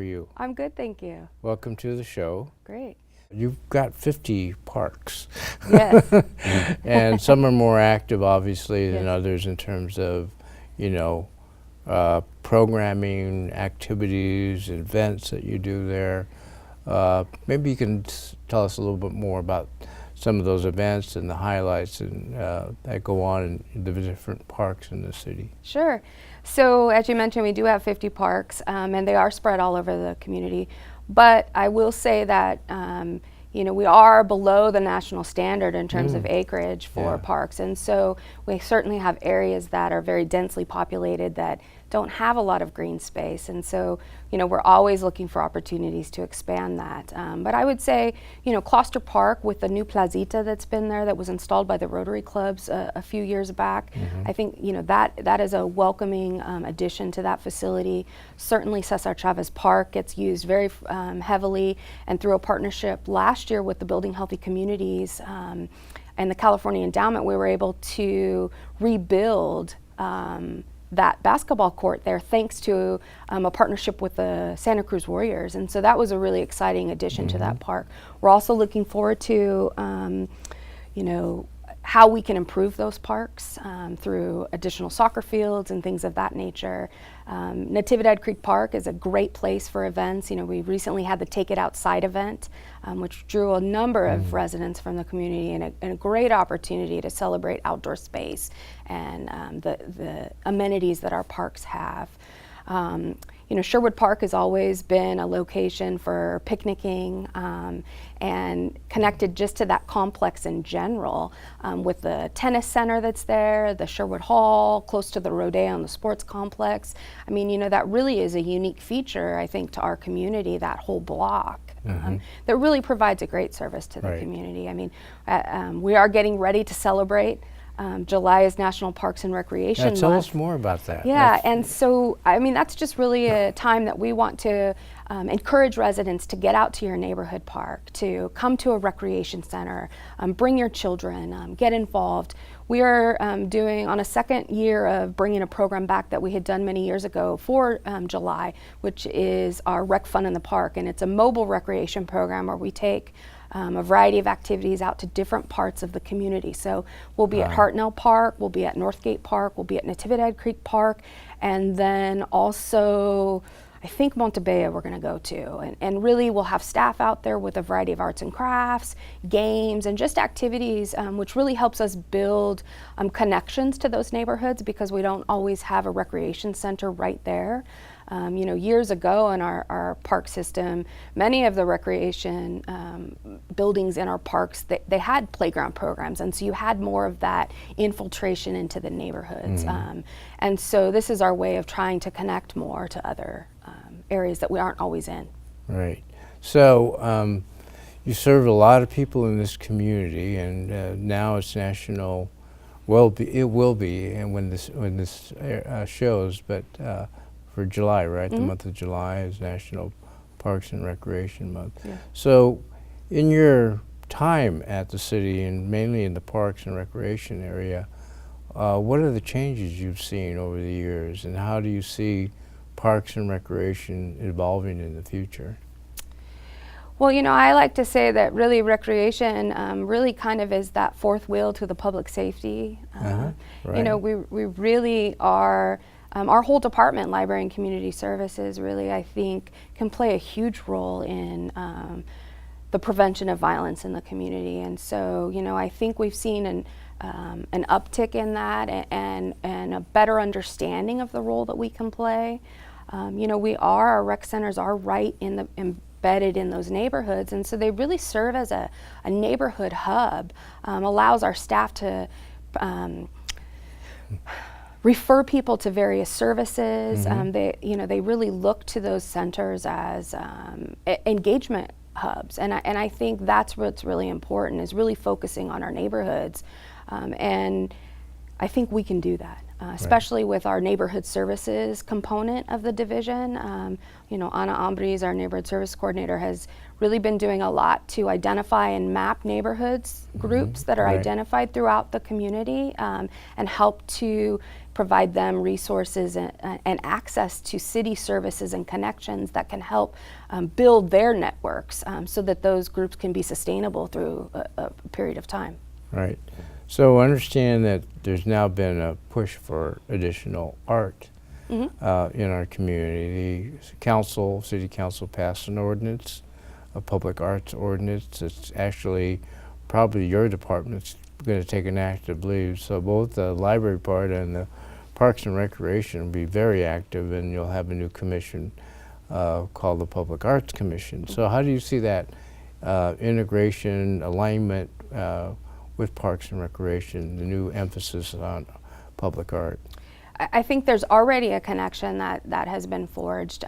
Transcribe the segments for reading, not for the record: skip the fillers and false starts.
you? I'm good, thank you. Welcome to the show. Great. You've got 50 parks. Yes. And some are more active, obviously, than Yes. others in terms of, programming, activities, events that you do there. Maybe you can tell us a little bit more about some of those events and the highlights that go on in the different parks in the city. Sure. So as you mentioned, we do have 50 parks, and they are spread all over the community. But I will say that we are below the national standard in terms of acreage for parks, and so we certainly have areas that are very densely populated that don't have a lot of green space, and so we're always looking for opportunities to expand that. But I would say Closter Park, with the new placita that's been there that was installed by the Rotary Clubs a few years back, I think that is a welcoming addition to that facility. Certainly Cesar Chavez Park gets used very heavily, and through a partnership last year with the Building Healthy Communities and the California Endowment, we were able to rebuild that basketball court there thanks to a partnership with the Santa Cruz Warriors, and so that was a really exciting addition to that park. We're also looking forward to how we can improve those parks through additional soccer fields and things of that nature. Natividad Creek Park is a great place for events. We recently had the Take It Outside event, which drew a number of residents from the community, and a great opportunity to celebrate outdoor space and the amenities that our parks have. Sherwood Park has always been a location for picnicking and connected just to that complex in general, with the tennis center that's there, the Sherwood Hall, close to the Rodeo and the sports complex. I mean, that really is a unique feature, I think, to our community, that whole block. That really provides a great service to the community. I mean, we are getting ready to celebrate. July is National Parks and Recreation Month. Tell us more about that. Yeah, and so, I mean, that's just really a time that we want to encourage residents to get out to your neighborhood park, to come to a recreation center, bring your children, get involved. We are doing on a second year of bringing a program back that we had done many years ago for July, which is our Rec Fun in the Park, and it's a mobile recreation program where we take a variety of activities out to different parts of the community. So we'll be at Hartnell Park, we'll be at Northgate Park, we'll be at Natividad Creek Park, and then also I think Montebello we're going to go to. And really we'll have staff out there with a variety of arts and crafts, games, and just activities, which really helps us build connections to those neighborhoods, because we don't always have a recreation center right there. Years ago in our park system, many of the recreation buildings in our parks, they had playground programs, and so you had more of that infiltration into the neighborhoods. And so this is our way of trying to connect more to other areas that we aren't always in. Right. So you served a lot of people in this community, and now it's national. Well, it will be, and when this shows, but. For July, right? The month of July is National Parks and Recreation Month. Yeah. So in your time at the city, and mainly in the parks and recreation area, what are the changes you've seen over the years, and how do you see parks and recreation evolving in the future? Well, I like to say that really recreation really kind of is that fourth wheel to the public safety. Right. We really are. Our whole department, Library and Community Services, really, I think, can play a huge role in the prevention of violence in the community. And so, I think we've seen an uptick in that, and a better understanding of the role that we can play. Our rec centers are right embedded in those neighborhoods, and so they really serve as a neighborhood hub, allows our staff to refer people to various services. They really look to those centers as engagement hubs, and I think that's what's really important, is really focusing on our neighborhoods. And I think we can do that, especially with our neighborhood services component of the division. Ana Ambris, our neighborhood service coordinator, has really been doing a lot to identify and map neighborhoods, groups that are Right. identified throughout the community, and help to provide them resources and access to city services and connections that can help build their networks, so that those groups can be sustainable through a period of time. Right. So understand that there's now been a push for additional art in our community. The city council passed an ordinance, a public arts ordinance. It's actually probably your department's going to take an active lead. So both the library part and the Parks and Recreation will be very active, and you'll have a new commission called the Public Arts Commission. So how do you see that integration, alignment with Parks and Recreation, the new emphasis on public art? I think there's already a connection that has been forged.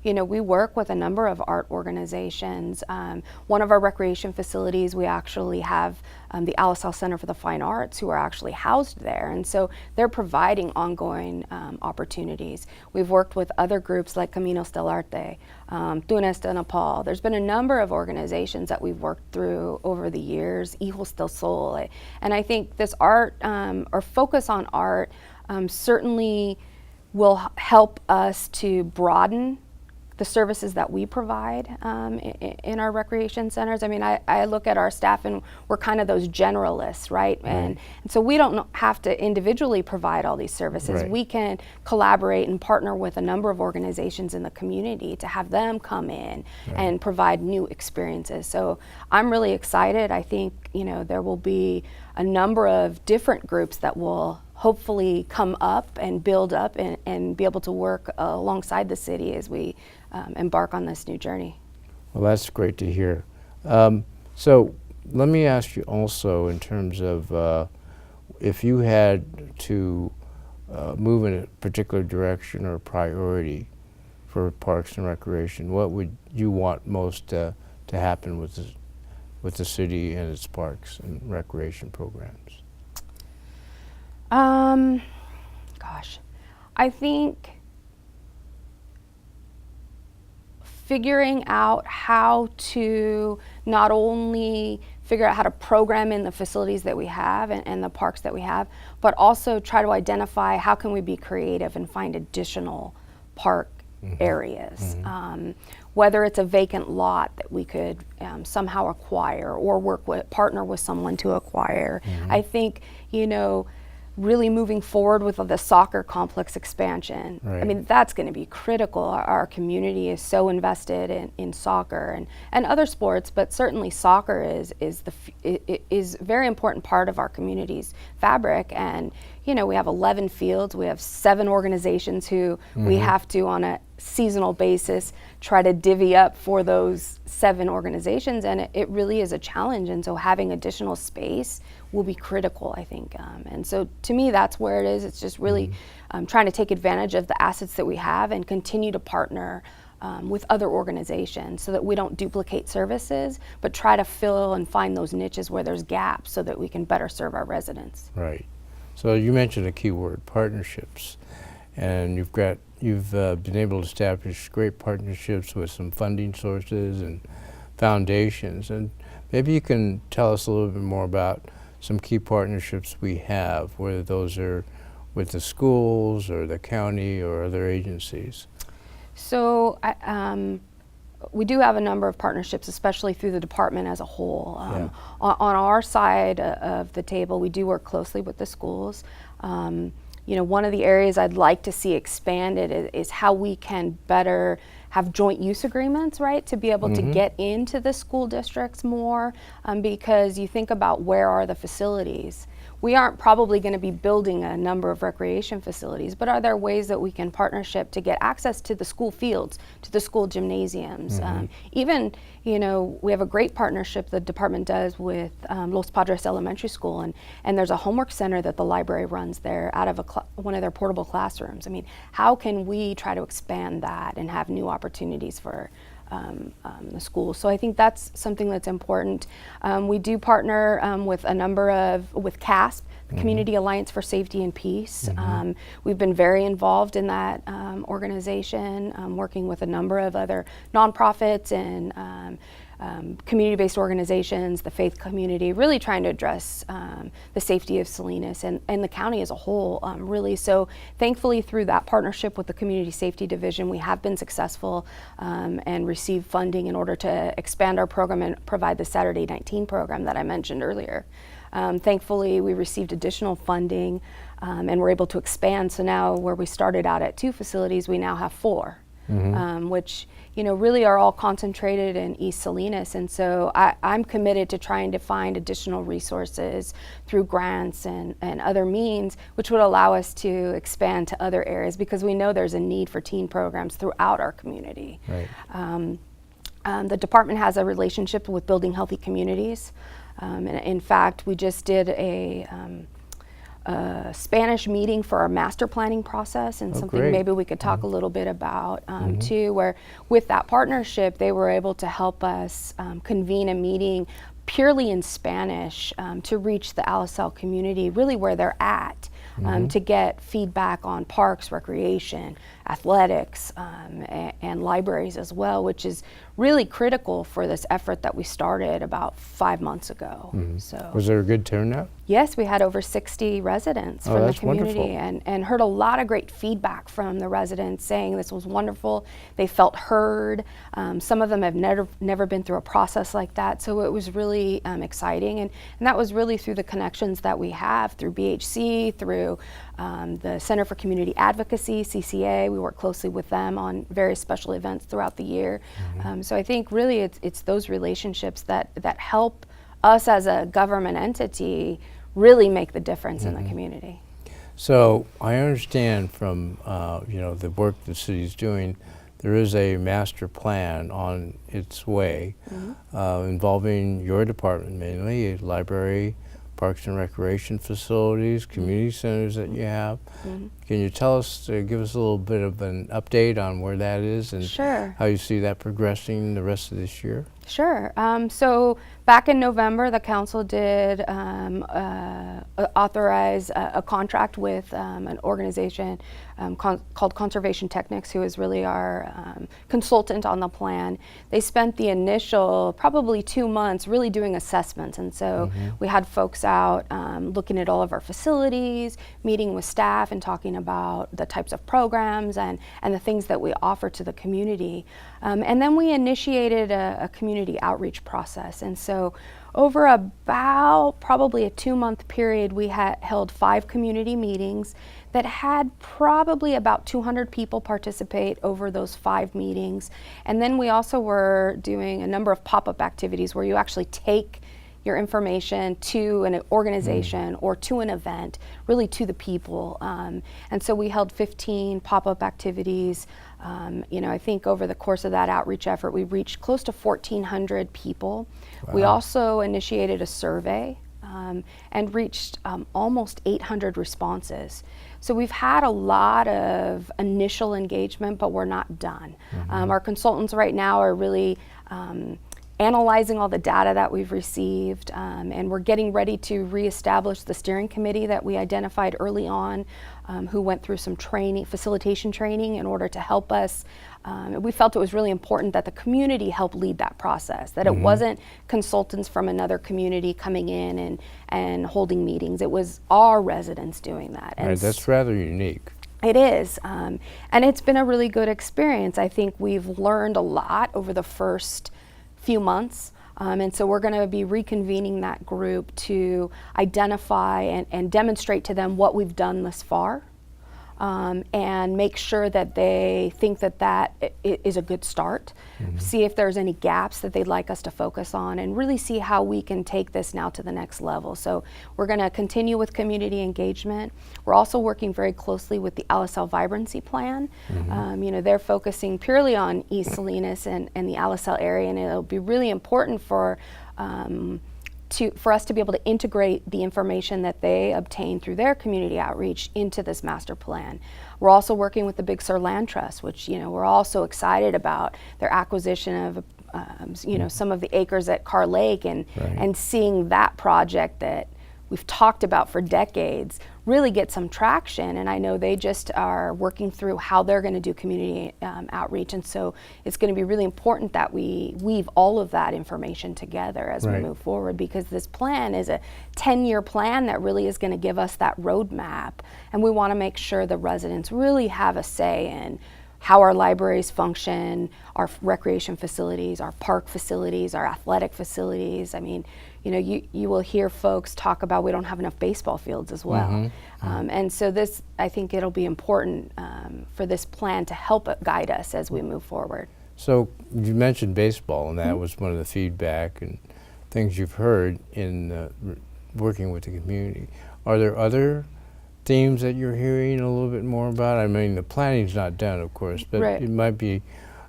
We work with a number of art organizations. One of our recreation facilities, we actually have the Alisal Center for the Fine Arts, who are actually housed there, and so they're providing ongoing opportunities. We've worked with other groups like Caminos del Arte, Túnez de Nepal. There's been a number of organizations that we've worked through over the years, Hijos del Sol, and I think this art, or focus on art, certainly will help us to broaden the services that we provide in our recreation centers. I mean, I look at our staff and we're kind of those generalists, right? And so we don't have to individually provide all these services. Right. We can collaborate and partner with a number of organizations in the community to have them come in and provide new experiences. So I'm really excited. I think, there will be a number of different groups that will hopefully come up and build up and be able to work alongside the city as we embark on this new journey. Well, that's great to hear. So let me ask you also, in terms of if you had to move in a particular direction or priority for Parks and Recreation, what would you want most to happen with the city and its parks and recreation programs? I think figuring out how to not only figure out how to program in the facilities that we have and the parks that we have, but also try to identify how can we be creative and find additional park areas. Whether it's a vacant lot that we could somehow acquire or partner with someone to acquire. I think, really moving forward with the soccer complex expansion. Right. I mean, that's going to be critical. Our community is so invested in soccer and other sports, but certainly soccer is a very important part of our community's fabric. And we have 11 fields. We have 7 organizations who we have to, on a seasonal basis, try to divvy up for those 7 organizations, and it really is a challenge. And so having additional space will be critical, I think. And so to me, that's where it is. It's just really trying to take advantage of the assets that we have and continue to partner with other organizations so that we don't duplicate services, but try to fill and find those niches where there's gaps so that we can better serve our residents. Right. So you mentioned a key word, partnerships, and you've been able to establish great partnerships with some funding sources and foundations, and maybe you can tell us a little bit more about some key partnerships we have, whether those are with the schools or the county or other agencies. So we do have a number of partnerships, especially through the department as a whole. On our side of the table, we do work closely with the schools. One of the areas I'd like to see expanded is how we can better have joint use agreements, right, to be able to get into the school districts more, because you think about where are the facilities. We aren't probably going to be building a number of recreation facilities, but are there ways that we can partnership to get access to the school fields, to the school gymnasiums? Even, we have a great partnership the department does with Los Padres Elementary School, and there's a homework center that the library runs there out of one of their portable classrooms. I mean, how can we try to expand that and have new opportunities for the schools. So I think that's something that's important. We do partner with a number with CASP, the Community Alliance for Safety and Peace. We've been very involved in that organization, working with a number of other nonprofits and community-based organizations, the faith community, really trying to address the safety of Salinas and the county as a whole, really. So thankfully, through that partnership with the Community Safety Division, we have been successful and received funding in order to expand our program and provide the Saturday 19 program that I mentioned earlier. Thankfully, we received additional funding and were able to expand. So now where we started out at 2 facilities, we now have 4. Which really are all concentrated in East Salinas, and so I'm committed to trying to find additional resources through grants and other means, which would allow us to expand to other areas, because we know there's a need for teen programs throughout our community. Right. The department has a relationship with Building Healthy Communities, and in fact, we just did a Spanish meeting for our master planning process, and something great. maybe we could talk a little bit about too, where with that partnership they were able to help us convene a meeting purely in Spanish to reach the Alisal community, really where they're at, to get feedback on parks, recreation, athletics, and libraries as well, which is really critical for this effort that we started about 5 months ago. So Was there a good turnout? yes, we had over 60 residents Oh, from the that's community, wonderful. and heard a lot of great feedback from the residents saying this was wonderful. They felt heard. Some of them have never been through a process like that, so it was really exciting. And that was really through the connections that we have through BHC, through the Center for Community Advocacy, CCA. We work closely with them on various special events throughout the year. So I think really it's those relationships that help us as a government entity really make the difference in the community. So I understand from the work the city's doing, there is a master plan on its way involving your department mainly, library, parks and recreation facilities, community centers that you have. Can you tell us, give us a little bit of an update on where that is and Sure. how you see that progressing the rest of this year? Sure. So back in November, the council did authorize a contract with an organization called Conservation Technics, who is really our consultant on the plan. They spent the initial probably 2 months really doing assessments, and so we had folks out looking at all of our facilities, meeting with staff and talking about the types of programs and the things that we offer to the community. And then we initiated a community outreach process. And so over about probably a 2-month period, we had held 5 community meetings that had probably about 200 people participate over those 5 meetings. And then we also were doing a number of pop-up activities where you actually take your information to an organization or to an event, really to the people. And so we held 15 pop-up activities. I think over the course of that outreach effort, we reached close to 1,400 people. Wow. We also initiated a survey and reached almost 800 responses. So we've had a lot of initial engagement, but we're not done. Our consultants right now are really analyzing all the data that we've received, and we're getting ready to reestablish the steering committee that we identified early on, who went through some training, facilitation training, in order to help us. We felt it was really important that the community help lead that process, that it wasn't consultants from another community coming in and holding meetings. It was our residents doing that. And Right, that's rather unique. it is, and it's been a really good experience. I think we've learned a lot over the first few months, and so we're going to be reconvening that group to identify and demonstrate to them what we've done thus far, and make sure that they think that is a good start. See if there's any gaps that they'd like us to focus on, and really see how we can take this now to the next level. So we're going to continue with community engagement. We're also working very closely with the Alisal Vibrancy Plan. They're focusing purely on East Salinas and the Alisal area, and it'll be really important for for us to be able to integrate the information that they obtain through their community outreach into this master plan. We're also working with the Big Sur Land Trust, which we're also excited about their acquisition of some of the acres at Carr Lake, and Right. and seeing that project that we've talked about for decades really get some traction. And I know they just are working through how they're going to do community outreach, and so it's going to be really important that we weave all of that information together as Right. we move forward, because this plan is a 10-year plan that really is going to give us that roadmap, and we want to make sure the residents really have a say in how our libraries function, our recreation facilities, our park facilities, our athletic facilities. I mean, you will hear folks talk about we don't have enough baseball fields as well. And so I think it'll be important for this plan to help guide us as we move forward. So you mentioned baseball, and that was one of the feedback and things you've heard in working with the community. Are there other themes that you're hearing a little bit more about? I mean, the planning's not done, of course, but Right. it might be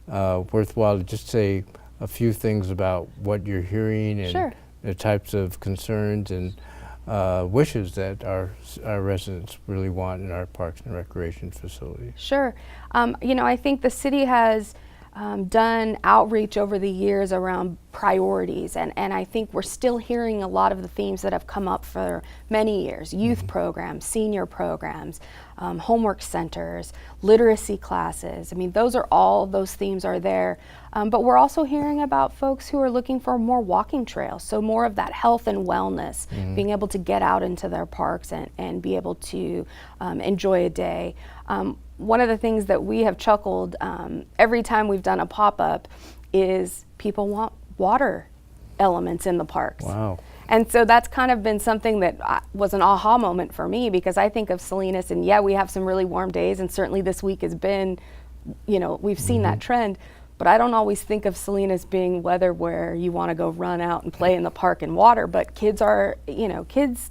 worthwhile to just say a few things about what you're hearing and Sure. the types of concerns and wishes that our residents really want in our parks and recreation facilities. Sure. I think the city has done outreach over the years around priorities, and I think we're still hearing a lot of the themes that have come up for many years: youth programs, senior programs, homework centers, literacy classes. I mean, those themes are there. But we're also hearing about folks who are looking for more walking trails, so more of that health and wellness, being able to get out into their parks and be able to enjoy a day. One of the things that we have chuckled every time we've done a pop-up is people want water elements in the parks. Wow. And so that's kind of been something that was an aha moment for me, because I think of Salinas, and yeah, we have some really warm days, and certainly this week has been, we've seen that trend. But I don't always think of Salinas being weather where you want to go run out and play in the park and water. But kids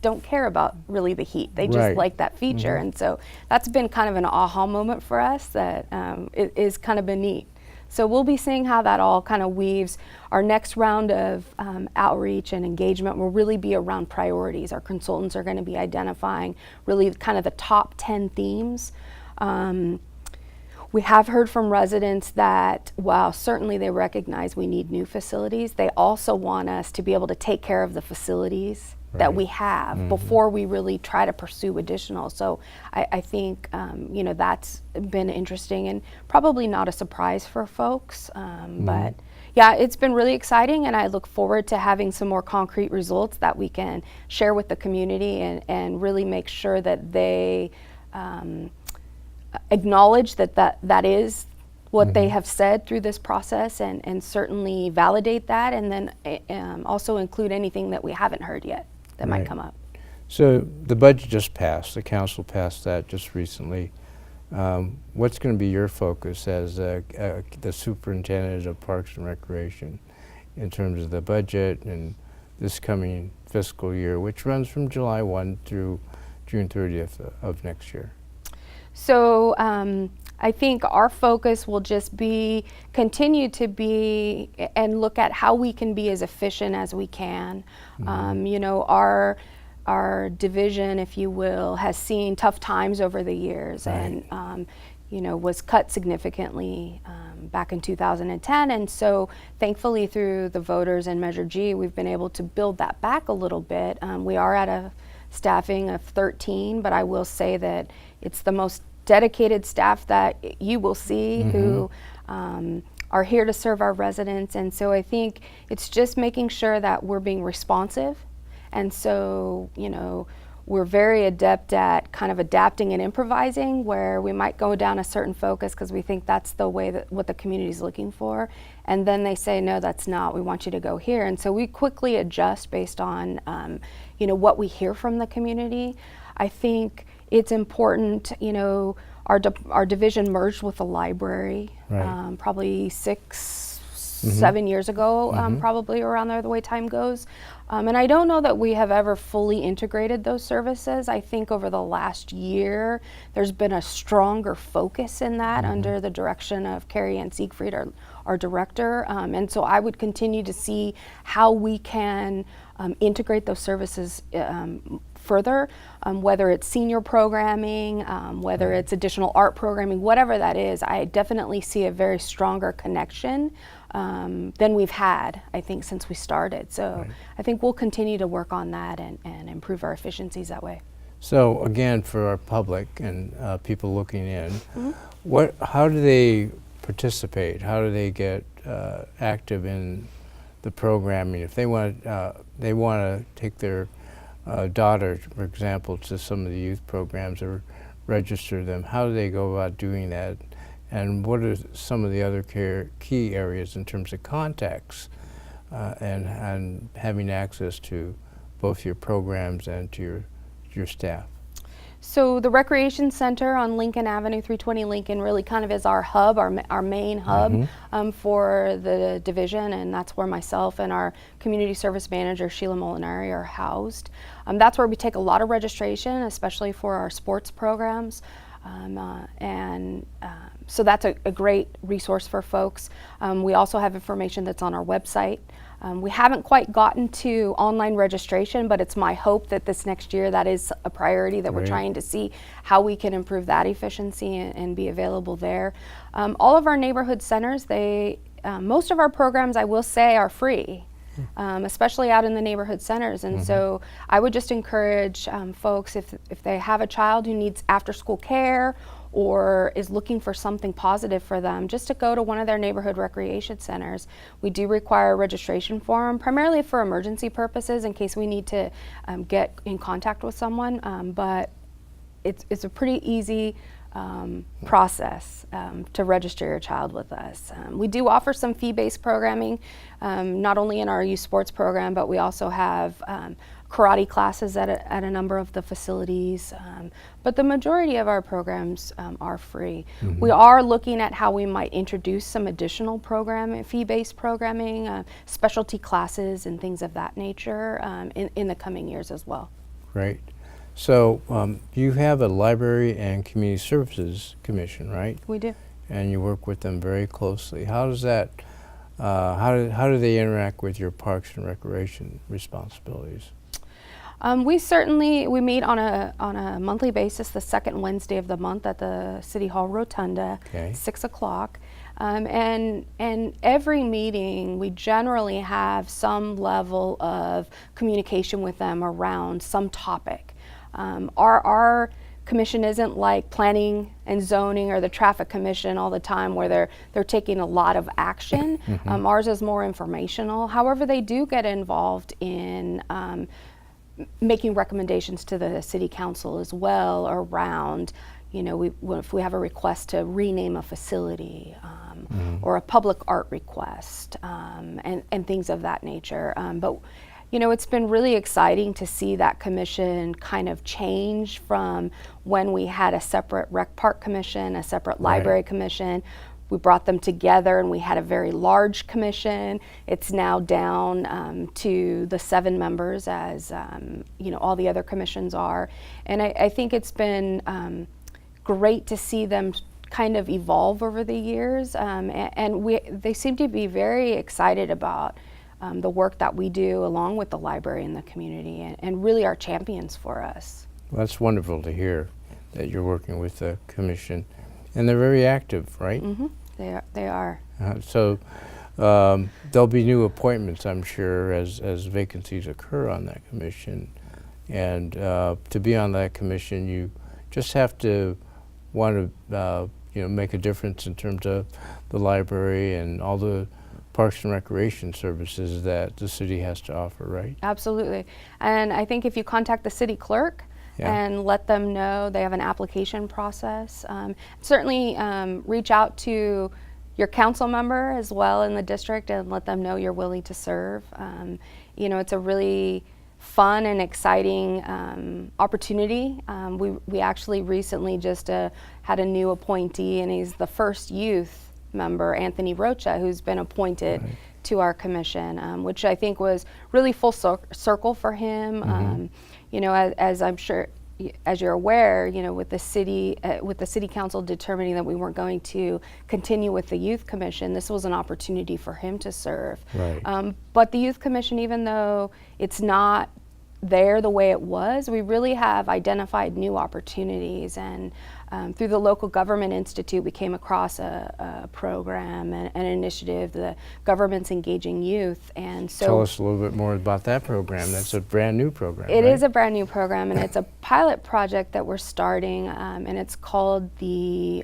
don't care about really the heat. They just Right. like that feature. And so that's been kind of an aha moment for us that it is kind of been neat. So we'll be seeing how that all kind of weaves. Our next round of outreach and engagement will really be around priorities. Our consultants are going to be identifying really kind of the top 10 themes. We have heard from residents that while certainly they recognize we need new facilities, they also want us to be able to take care of the facilities that Right. we have before we really try to pursue additional. So I think that's been interesting and probably not a surprise for folks. But yeah, it's been really exciting, and I look forward to having some more concrete results that we can share with the community and really make sure that they acknowledge that is what they have said through this process, and certainly validate that, and then also include anything that we haven't heard yet that might Right. come up. So the budget just passed. The council passed that just recently. What's going to be your focus as the superintendent of Parks and Recreation in terms of the budget and this coming fiscal year, which runs from July 1 through June 30th of next year? So I think our focus will just continue to be and look at how we can be as efficient as we can. Our division, if you will, has seen tough times over the years, Right. and was cut significantly back in 2010. And so thankfully through the voters and Measure G, we've been able to build that back a little bit. We are at a staffing of 13, but I will say that it's the most dedicated staff that you will see who are here to serve our residents. And so I think it's just making sure that we're being responsive. And so, we're very adept at kind of adapting and improvising, where we might go down a certain focus because we think that's the way that what the community is looking for. And then they say, no, that's not, we want you to go here. And so we quickly adjust based on, what we hear from the community. I think it's important, our division merged with the library Right. probably 7 years ago, probably around there, the way time goes. And I don't know that we have ever fully integrated those services. I think over the last year, there's been a stronger focus in that under the direction of Carrie Ann Siegfried, our our director. And so I would continue to see how we can integrate those services further, whether it's senior programming, whether it's additional art programming, whatever that is. I definitely see a very stronger connection than we've had, I think, since we started. So I think we'll continue to work on that and improve our efficiencies that way. So again, for our public and people looking in, how do they participate? How do they get active in the programming? If they want to take their daughter, for example, to some of the youth programs or register them, how do they go about doing that? And what are some of the other key areas in terms of contacts and having access to both your programs and to your staff? So the Recreation Center on Lincoln Avenue, 320 Lincoln, really kind of is our hub, our main hub for the division, and that's where myself and our community service manager, Sheila Molinari, are housed. That's where we take a lot of registration, especially for our sports programs. So that's a great resource for folks. We also have information that's on our website. We haven't quite gotten to online registration, but it's my hope that this next year that is a priority, that we're trying to see how we can improve that efficiency and be available there. All of our neighborhood centers, most of our programs, I will say, are free. Especially out in the neighborhood centers. And so I would just encourage folks, if they have a child who needs after-school care or is looking for something positive for them, just to go to one of their neighborhood recreation centers. We do require a registration form, primarily for emergency purposes, in case we need to get in contact with someone, but it's a pretty easy process to register your child with us. We do offer some fee-based programming, not only in our youth sports program, but we also have karate classes at a number of the facilities. But the majority of our programs are free. We are looking at how we might introduce some additional fee-based programming, specialty classes and things of that nature in the coming years as well. Great. So you have a Library and Community Services Commission, right? We do. And you work with them very closely. How does that, how do they interact with your Parks and Recreation responsibilities? We meet on a monthly basis, the second Wednesday of the month at the City Hall Rotunda, 6 o'clock. And every meeting, we generally have some level of communication with them around some topic. Our commission isn't like planning and zoning or the traffic commission all the time where they're taking a lot of action. Ours is more informational. However, they do get involved in making recommendations to the city council as well around, if we have a request to rename a facility or a public art request and things of that nature. But it's been really exciting to see that commission kind of change from when we had a separate rec park commission, a separate library commission. We brought them together and we had a very large commission. It's now down to the 7 members as all the other commissions are. And I think it's been great to see them kind of evolve over the years. And they seem to be very excited about the work that we do along with the library and the community and really are champions for us. Well, that's wonderful to hear that you're working with the commission. And they're very active, right? They are. So there'll be new appointments, I'm sure, as vacancies occur on that commission. And to be on that commission, you just have to want to make a difference in terms of the library and all the Parks and Recreation services that the city has to offer, right? Absolutely. And I think if you contact the city clerk and let them know, they have an application process. Certainly reach out to your council member as well in the district and let them know you're willing to serve. It's a really fun and exciting opportunity. We actually recently just had a new appointee, and he's the first youth member, Anthony Rocha, who's been appointed to our commission, which I think was really full circle for him. As I'm sure as you're aware, with the city council determining that we weren't going to continue with the youth commission, this was an opportunity for him to serve. Right. But the youth commission, even though it's not there the way it was, we really have identified new opportunities, and through the Local Government Institute we came across a program and an initiative, the Government's Engaging Youth. And so Tell us a little bit more about that program. That's a brand new program. It right? is a brand new program, and it's a pilot project that we're starting, and it's called the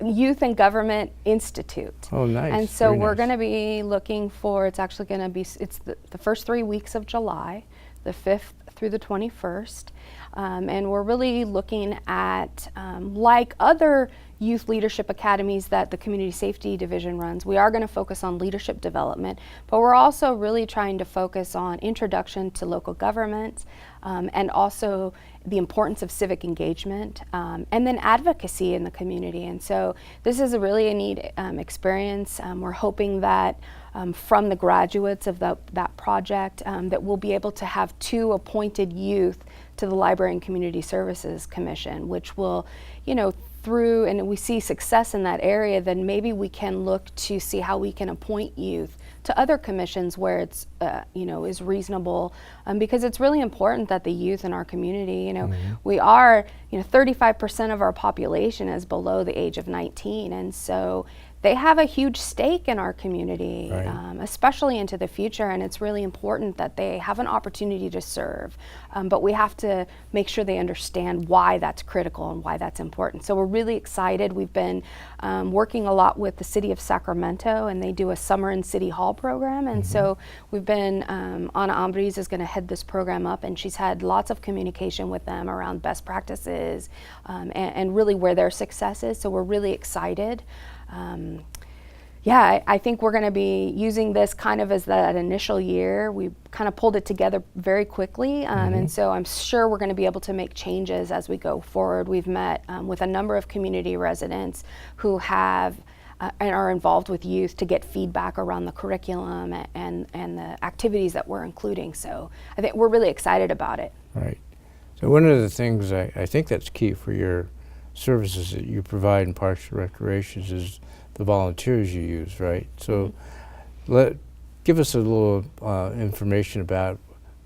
Youth and Government Institute. Oh, nice. And so Very we're nice. going to be looking for, it's actually going to be, it's the first 3 weeks of July, the 5th through the 21st. And we're really looking at, like other youth leadership academies that the Community Safety Division runs, we are going to focus on leadership development, but we're also really trying to focus on introduction to local government, and also the importance of civic engagement, and then advocacy in the community. And so this is a neat experience. We're hoping that from the graduates of that project, that we'll be able to have 2 appointed youth to the Library and Community Services Commission, which will, through, and we see success in that area, then maybe we can look to see how we can appoint youth to other commissions where it's, is reasonable, because it's really important that the youth in our community, we are, 35% of our population is below the age of 19, and so they have a huge stake in our community, Right. Especially into the future, and it's really important that they have an opportunity to serve, but we have to make sure they understand why that's critical and why that's important. So we're really excited. We've been working a lot with the City of Sacramento, and they do a Summer in City Hall program, and so we've been, Ana Ambriz is going to head this program up, and she's had lots of communication with them around best practices, and really where their success is, so we're really excited. I think we're going to be using this kind of as that initial year. We kind of pulled it together very quickly, and so I'm sure we're going to be able to make changes as we go forward. We've met with a number of community residents who have and are involved with youth to get feedback around the curriculum and the activities that we're including. So I think we're really excited about it. Right. So one of the things I think that's key for your services that you provide in Parks and Recreations is the volunteers you use, right? So give us a little information about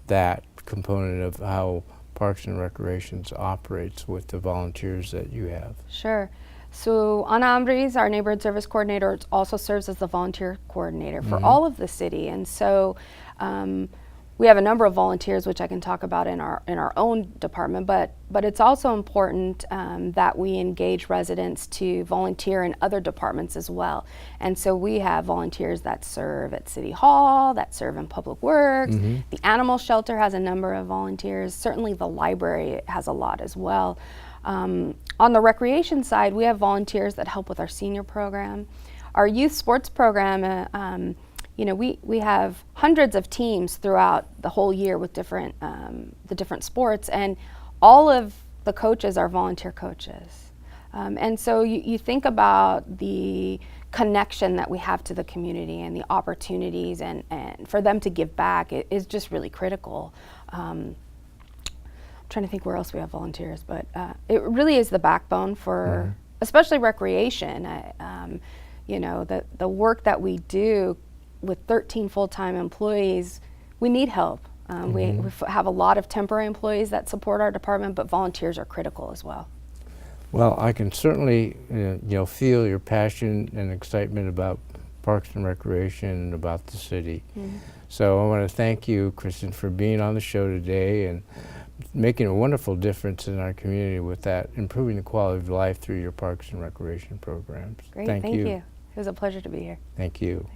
that component of how Parks and Recreations operates with the volunteers that you have. Sure. So Ana Ambriz, our neighborhood service coordinator, also serves as the volunteer coordinator for all of the city, and so we have a number of volunteers, which I can talk about in our own department, but it's also important that we engage residents to volunteer in other departments as well. And so we have volunteers that serve at City Hall, that serve in Public Works. The animal shelter has a number of volunteers. Certainly the library has a lot as well. On the recreation side, we have volunteers that help with our senior program. Our youth sports program, we have hundreds of teams throughout the whole year with the different sports, and all of the coaches are volunteer coaches. And so you think about the connection that we have to the community and the opportunities, and for them to give back is just really critical. I'm trying to think where else we have volunteers, but it really is the backbone for especially recreation. The work that we do with 13 full-time employees, we need help. We have a lot of temporary employees that support our department, but volunteers are critical as well. Well, I can certainly feel your passion and excitement about Parks and Recreation and about the city. So I want to thank you, Kristen, for being on the show today and making a wonderful difference in our community with that, improving the quality of life through your Parks and Recreation programs. Great, thank you. It was a pleasure to be here. Thank you.